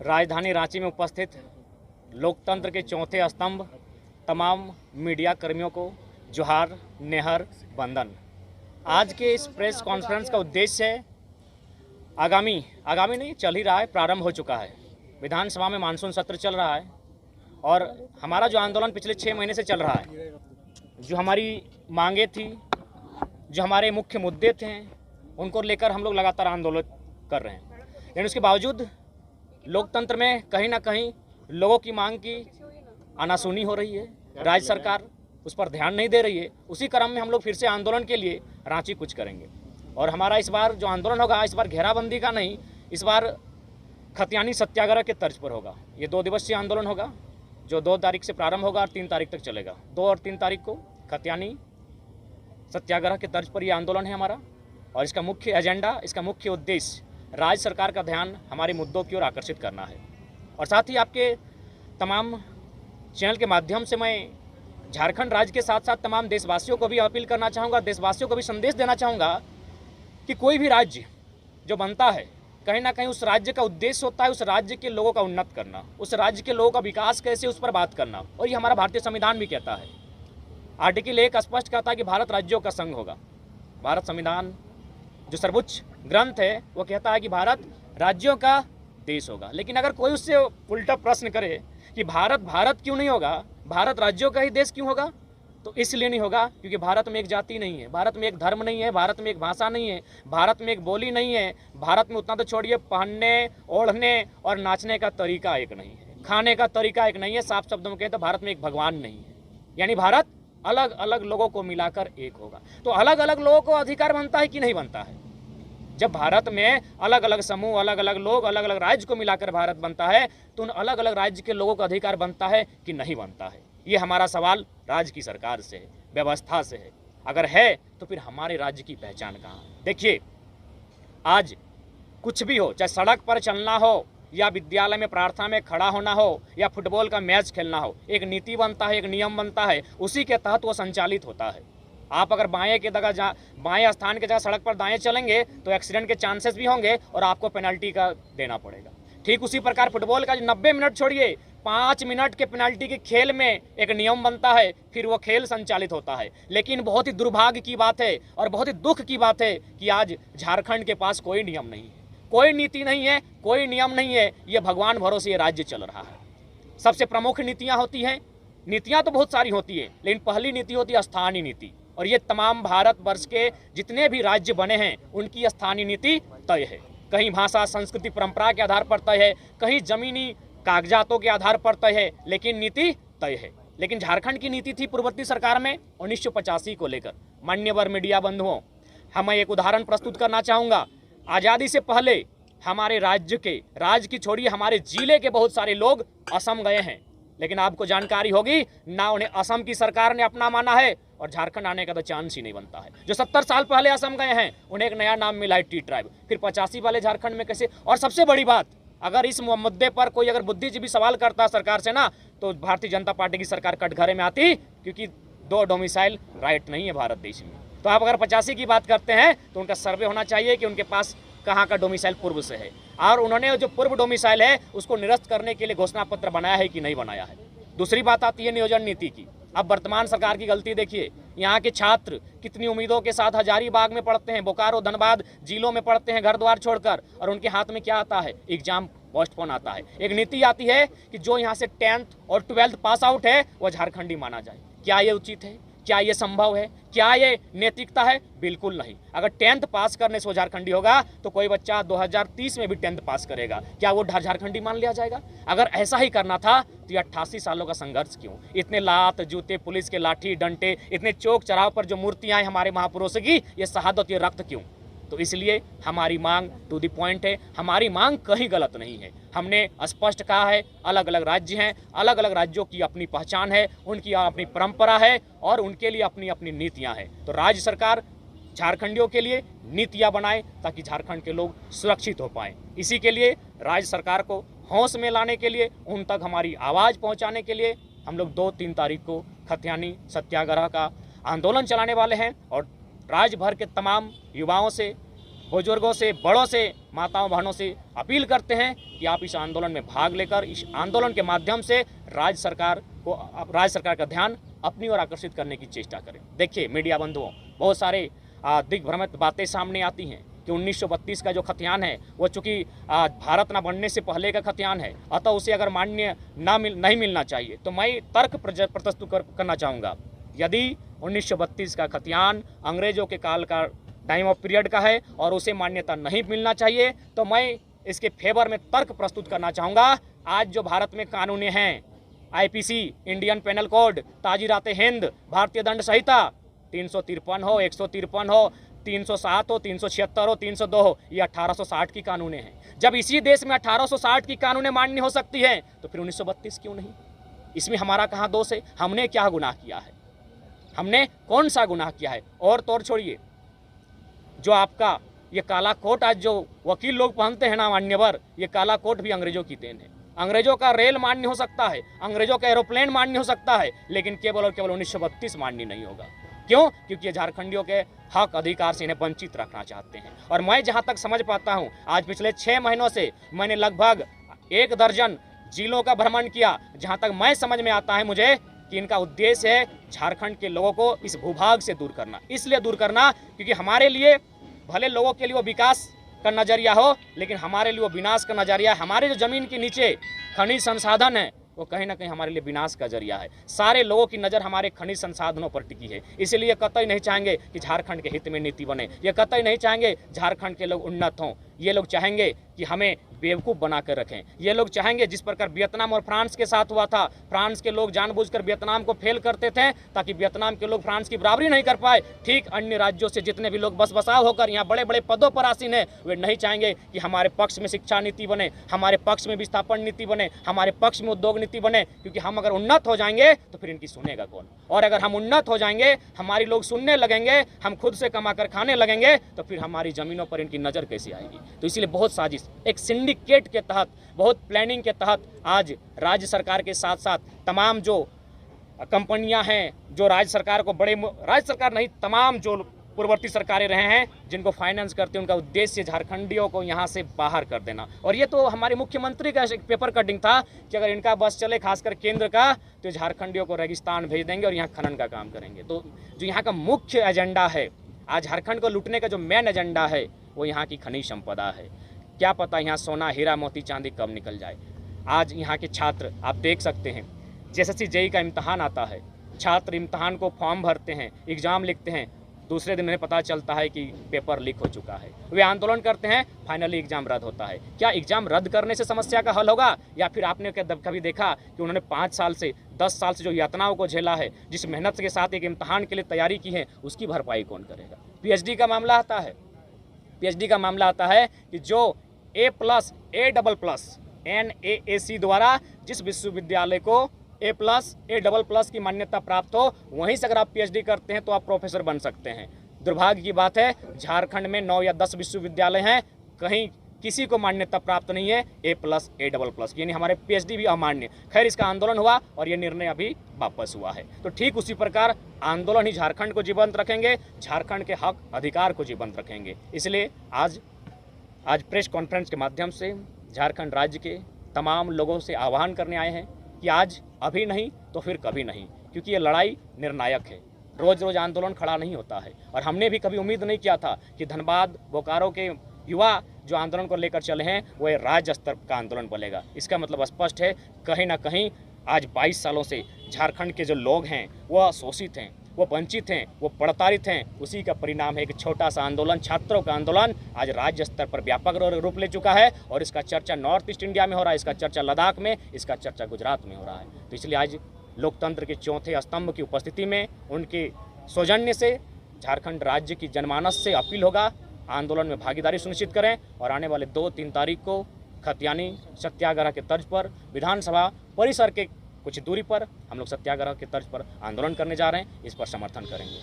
राजधानी रांची में उपस्थित लोकतंत्र के चौथे स्तंभ तमाम मीडिया कर्मियों को जोहार, नेहर, वंदन। आज के इस प्रेस कॉन्फ्रेंस का उद्देश्य है आगामी नहीं चल ही रहा है, प्रारंभ हो चुका है। विधानसभा में मानसून सत्र चल रहा है और हमारा जो आंदोलन पिछले 6 महीने से चल रहा है, जो हमारी मांगे थी, जो हमारे मुख्य मुद्दे थे, उनको लेकर हम लोग लगातार आंदोलन कर रहे हैं। लेकिन उसके बावजूद लोकतंत्र में कहीं ना कहीं लोगों की मांग की आनासुनी हो रही है। राज्य सरकार उस पर ध्यान नहीं दे रही है। उसी क्रम में हम लोग फिर से आंदोलन के लिए रांची कुछ करेंगे और हमारा इस बार जो आंदोलन होगा, इस बार घेराबंदी का नहीं, इस बार खतियानी सत्याग्रह के तर्ज पर होगा। ये 2 दिवसीय आंदोलन होगा जो 2 तारीख से प्रारंभ होगा और 3 तारीख तक चलेगा। 2 और 3 तारीख को खतियानी सत्याग्रह के तर्ज पर यह आंदोलन है हमारा और इसका मुख्य एजेंडा, इसका मुख्य उद्देश्य राज्य सरकार का ध्यान हमारे मुद्दों की ओर आकर्षित करना है। और साथ ही आपके तमाम चैनल के माध्यम से मैं झारखंड राज्य के साथ साथ तमाम देशवासियों को भी अपील करना चाहूँगा, देशवासियों को भी संदेश देना चाहूँगा कि कोई भी राज्य जो बनता है, कहीं ना कहीं उस राज्य का उद्देश्य होता है उस राज्य के लोगों का उन्नत करना, उस राज्य के लोगों का विकास कैसे, उस पर बात करना। और ये हमारा भारतीय संविधान भी कहता है। आर्टिकल 1 स्पष्ट कहता है कि भारत राज्यों का संघ होगा। भारत संविधान जो सर्वोच्च ग्रंथ है वो कहता है कि भारत राज्यों का देश होगा। लेकिन अगर कोई उससे उल्टा प्रश्न करे कि भारत क्यों नहीं होगा, भारत राज्यों का ही देश क्यों होगा, तो इसलिए नहीं होगा क्योंकि भारत में एक जाति नहीं है, भारत में एक धर्म नहीं है, भारत में एक भाषा नहीं है, भारत में एक बोली नहीं है, भारत में उतना तो छोड़िए पहनने, ओढ़ने और नाचने का तरीका एक नहीं है, खाने का तरीका एक नहीं है। साफ शब्दों में कहें तो भारत में एक भगवान नहीं है। यानी भारत अलग अलग लोगों को मिलाकर एक होगा। तो अलग अलग लोगों को अधिकार बनता है कि नहीं बनता है? जब भारत में अलग अलग समूह, अलग अलग लोग, अलग अलग राज्य को मिलाकर भारत बनता है, तो उन अलग अलग राज्य के लोगों का अधिकार बनता है कि नहीं बनता है? ये हमारा सवाल राज्य की सरकार से है, व्यवस्था से है। अगर है तो फिर हमारे राज्य की पहचान कहाँ है? देखिए, आज कुछ भी हो, चाहे सड़क पर चलना हो या विद्यालय में प्रार्थना में खड़ा होना हो या फुटबॉल का मैच खेलना हो, एक नीति बनता है, एक नियम बनता है, उसी के तहत वो संचालित होता है। आप अगर बाएं स्थान की जगह सड़क पर दाएं चलेंगे तो एक्सीडेंट के चांसेस भी होंगे और आपको पेनल्टी का देना पड़ेगा। ठीक उसी प्रकार फुटबॉल का 90 मिनट छोड़िए, 5 मिनट के पेनल्टी के खेल में एक नियम बनता है, फिर वो खेल संचालित होता है। लेकिन बहुत ही दुर्भाग्य की बात है और बहुत ही दुख की बात है कि आज झारखंड के पास कोई नियम नहीं है, कोई नीति नहीं है, कोई नियम नहीं है। ये भगवान भरोसे ये राज्य चल रहा है। सबसे प्रमुख नीतियाँ होती हैं, नीतियाँ तो बहुत सारी होती है, लेकिन पहली नीति होती है स्थानीय नीति। और ये तमाम भारतवर्ष के जितने भी राज्य बने हैं उनकी स्थानीय नीति तय है। कहीं भाषा, संस्कृति, परंपरा के आधार पर तय है, कहीं जमीनी कागजातों के आधार पर तय है, लेकिन नीति तय है। लेकिन झारखंड की नीति थी पूर्ववर्ती सरकार में 1985 को लेकर। मान्यवर मीडिया बंधुओं, मैं एक उदाहरण प्रस्तुत करना चाहूँगा। आज़ादी से पहले हमारे राज्य की छोड़िए हमारे जिले के बहुत सारे लोग असम गए हैं, लेकिन आपको जानकारी होगी ना उन्हें असम की सरकार ने अपना माना है और झारखंड आने का तो चांस ही नहीं बनता है। जो 70 साल पहले असम गए हैं उन्हें एक नया नाम मिला है टी ट्राइब, फिर 85 वाले झारखंड में कैसे? और सबसे बड़ी बात, अगर इस मुद्दे पर कोई अगर बुद्धिजीवी सवाल करता है सरकार से ना, तो भारतीय जनता पार्टी की सरकार कटघरे में आती, क्योंकि 2 डोमिसाइल राइट नहीं है भारत देश में। तो आप अगर 85 की बात करते हैं तो उनका सर्वे होना चाहिए कि उनके पास कहाँ का डोमिसाइल पूर्व से है और उन्होंने जो पूर्व डोमिसाइल है उसको निरस्त करने के लिए घोषणा पत्र बनाया है कि नहीं बनाया है। दूसरी बात आती है नियोजन नीति की। अब वर्तमान सरकार की गलती देखिए, यहाँ के छात्र कितनी उम्मीदों के साथ हजारीबाग में पढ़ते हैं, बोकारो, धनबाद जिलों में पढ़ते हैं घर द्वार छोड़कर, और उनके हाथ में क्या आता है? एग्जाम पोस्टपोन आता है। एक नीति आती है कि जो यहाँ से 10th और 12th पास आउट है वो झारखंडी माना जाए। क्या ये उचित है? क्या ये संभव है? क्या ये नैतिकता है? बिल्कुल नहीं। अगर 10th पास करने से वो झारखंडी होगा तो कोई बच्चा 2030 में भी 10th पास करेगा, क्या वो झारखंडी मान लिया जाएगा? अगर ऐसा ही करना था तो ये 88 सालों का संघर्ष क्यों? इतने लात, जूते, पुलिस के लाठी डंडे, इतने चौक चौराहों पर जो मूर्तियां हैं हमारे महापुरुषों की, ये शहादत, ये रक्त क्यों? तो इसलिए हमारी मांग टू द पॉइंट है, हमारी मांग कहीं गलत नहीं है। हमने स्पष्ट कहा है, अलग अलग राज्य हैं, अलग अलग राज्यों की अपनी पहचान है, उनकी अपनी परंपरा है और उनके लिए अपनी अपनी नीतियां हैं। तो राज्य सरकार झारखंडियों के लिए नीतियां बनाए ताकि झारखंड के लोग सुरक्षित हो पाएँ। इसी के लिए राज्य सरकार को होश में लाने के लिए, उन तक हमारी आवाज़ पहुँचाने के लिए हम लोग 2-3 तारीख को खतियानी सत्याग्रह का आंदोलन चलाने वाले हैं और राज्य भर के तमाम युवाओं से बुजुर्गों से, बड़ों से, माताओं बहनों से अपील करते हैं कि आप इस आंदोलन में भाग लेकर इस आंदोलन के माध्यम से राज्य सरकार का ध्यान अपनी ओर आकर्षित करने की चेष्टा करें। देखिए मीडिया बंधुओं, बहुत सारे दिग्भ्रमित बातें सामने आती हैं कि 1932 का जो खतियान है वो चूँकि भारत ना बनने से पहले का खतियान है, अतः उसे अगर मान्य नहीं मिलना चाहिए। तो मैं तर्क प्रस्तुत करना चाहूँगा, यदि 1932 का खतियान अंग्रेजों के काल का टाइम ऑफ पीरियड का है और उसे मान्यता नहीं मिलना चाहिए, तो मैं इसके फेवर में तर्क प्रस्तुत करना चाहूँगा। आज जो भारत में कानूनें हैं, आईपीसी, इंडियन पेनल कोड, ताजीरात हिंद, भारतीय दंड संहिता 353 हो, 153 हो, 307 हो, 376 हो, 302 हो, ये 1860 की कानूनें हैं। जब इसी देश में 1860 की कानूनें मान्य हो सकती हैं तो फिर 1932 क्यों नहीं? इसमें हमारा कहाँ दोष है? हमने क्या गुनाह किया है? हमने कौन सा गुनाह किया है? और तो और छोड़िए, जो आपका ये काला कोट आज जो वकील लोग पहनते हैं ना मान्यवर, ये काला कोट भी अंग्रेजों की देन है। अंग्रेजों का रेल मान्य हो सकता है, अंग्रेजों का एरोप्लेन मान्य हो सकता है, लेकिन केवल और केवल 1932 मान्य नहीं होगा। क्यों? क्योंकि ये झारखंडियों के हक अधिकार से इन्हें वंचित रखना चाहते हैं। और मैं जहाँ तक समझ पाता हूँ, आज पिछले 6 महीनों से मैंने लगभग 1 दर्जन जिलों का भ्रमण किया। जहाँ तक मैं समझ में आता है मुझे कि इनका उद्देश्य है झारखंड के लोगों को इस भूभाग से दूर करना। इसलिए दूर करना क्योंकि हमारे लिए, भले लोगों के लिए वो विकास का नज़रिया हो, लेकिन हमारे लिए वो विनाश का नज़रिया है। हमारे जो ज़मीन के नीचे खनिज संसाधन है वो कहीं ना कहीं हमारे लिए विनाश का जरिया है। सारे लोगों की नज़र हमारे खनिज संसाधनों पर टिकी है। इसलिए कतई नहीं चाहेंगे कि झारखंड के हित में नीति बने, ये कतई नहीं चाहेंगे झारखंड के लोग उन्नत हों। ये लोग चाहेंगे कि हमें बेवकूफ़ बना कर रखें। ये लोग चाहेंगे जिस प्रकार वियतनाम और फ्रांस के साथ हुआ था, फ्रांस के लोग जानबूझकर वियतनाम को फेल करते थे ताकि वियतनाम के लोग फ्रांस की बराबरी नहीं कर पाए। ठीक अन्य राज्यों से जितने भी लोग बस बसाव होकर यहाँ बड़े बड़े पदों पर आसीन हैं, वे नहीं चाहेंगे कि हमारे पक्ष में शिक्षा नीति बने, हमारे पक्ष में विस्थापन नीति बने, हमारे पक्ष में उद्योग नीति बने। क्योंकि हम अगर उन्नत हो जाएंगे तो फिर इनकी सुनेगा कौन? और अगर हम उन्नत हो जाएंगे, हमारी लोग सुनने लगेंगे, हम खुद से कमा कर खाने लगेंगे, तो फिर हमारी ज़मीनों पर इनकी नज़र कैसे आएगी? तो इसलिए बहुत साजिश, एक सिंडिकेट के तहत, बहुत प्लानिंग के तहत आज राज्य सरकार के साथ साथ तमाम जो कंपनियां हैं, जो राज्य सरकार को राज्य सरकार नहीं, तमाम जो पूर्ववर्ती सरकारें रहे हैं जिनको फाइनेंस करते हैं, उनका उद्देश्य झारखंडियों को यहाँ से बाहर कर देना। और ये तो हमारे मुख्यमंत्री का एक पेपर कटिंग था कि अगर इनका बस चले, खासकर केंद्र का, तो झारखंडियों को रेगिस्तान भेज देंगे और यहाँ खनन का काम करेंगे। तो जो यहाँ का मुख्य एजेंडा है, आज झारखंड को लूटने का जो मेन एजेंडा है वो यहाँ की खनिज संपदा है। क्या पता यहाँ सोना, हीरा, मोती, चांदी कब निकल जाए। आज यहाँ के छात्र आप देख सकते हैं, JSSC JEE का इम्तहान आता है, छात्र इम्तहान को फॉर्म भरते हैं, एग्ज़ाम लिखते हैं, दूसरे दिन उन्हें पता चलता है कि पेपर लीक हो चुका है। वे आंदोलन करते हैं, फाइनली एग्ज़ाम रद्द होता है। क्या एग्ज़ाम रद्द करने से समस्या का हल होगा? या फिर आपने कभी देखा कि उन्होंने 5 साल से 10 साल से जो यातनाओं को झेला है, जिस मेहनत के साथ एक इम्तहान के लिए तैयारी की है, उसकी भरपाई कौन करेगा? PhD का मामला आता है, PhD का मामला आता है कि जो A+, A++ NAAC द्वारा जिस विश्वविद्यालय को A+, A++ की मान्यता प्राप्त हो, वहीं से अगर आप PhD करते हैं तो आप प्रोफेसर बन सकते हैं। दुर्भाग्य की बात है, झारखंड में 9 या 10 विश्वविद्यालय हैं, कहीं किसी को मान्यता प्राप्त नहीं है A+, A++, यानी हमारे PhD भी अमान्य। खैर, इसका आंदोलन हुआ और ये निर्णय अभी वापस हुआ है। तो ठीक उसी प्रकार आंदोलन ही झारखंड को जीवंत रखेंगे, झारखंड के हक अधिकार को जीवंत रखेंगे। इसलिए आज प्रेस कॉन्फ्रेंस के माध्यम से झारखंड राज्य के तमाम लोगों से आह्वान करने आए हैं कि आज अभी नहीं तो फिर कभी नहीं, क्योंकि ये लड़ाई निर्णायक है। रोज़ रोज़ आंदोलन खड़ा नहीं होता है और हमने भी कभी उम्मीद नहीं किया था कि धनबाद, बोकारो के युवा जो आंदोलन को लेकर चले हैं वो राज्य स्तर का आंदोलन बनेगा। इसका मतलब स्पष्ट है, कहीं ना कहीं आज 22 सालों से झारखंड के जो लोग हैं वो शोषित हैं, वो वंचित हैं, वो प्रताड़ित हैं। उसी का परिणाम है कि छोटा सा आंदोलन, छात्रों का आंदोलन आज राज्य स्तर पर व्यापक रूप ले चुका है और इसका चर्चा नॉर्थ ईस्ट इंडिया में हो रहा है, इसका चर्चा लद्दाख में, इसका चर्चा गुजरात में हो रहा है। तो इसलिए आज लोकतंत्र के चौथे स्तंभ की उपस्थिति में, उनके सौजन्य से झारखंड राज्य की जनमानस से अपील होगा, आंदोलन में भागीदारी सुनिश्चित करें और आने वाले 2-3 तारीख को खतियानी सत्याग्रह के तर्ज पर विधानसभा परिसर के कुछ दूरी पर हम लोग सत्याग्रह के तर्ज पर आंदोलन करने जा रहे हैं, इस पर समर्थन करेंगे।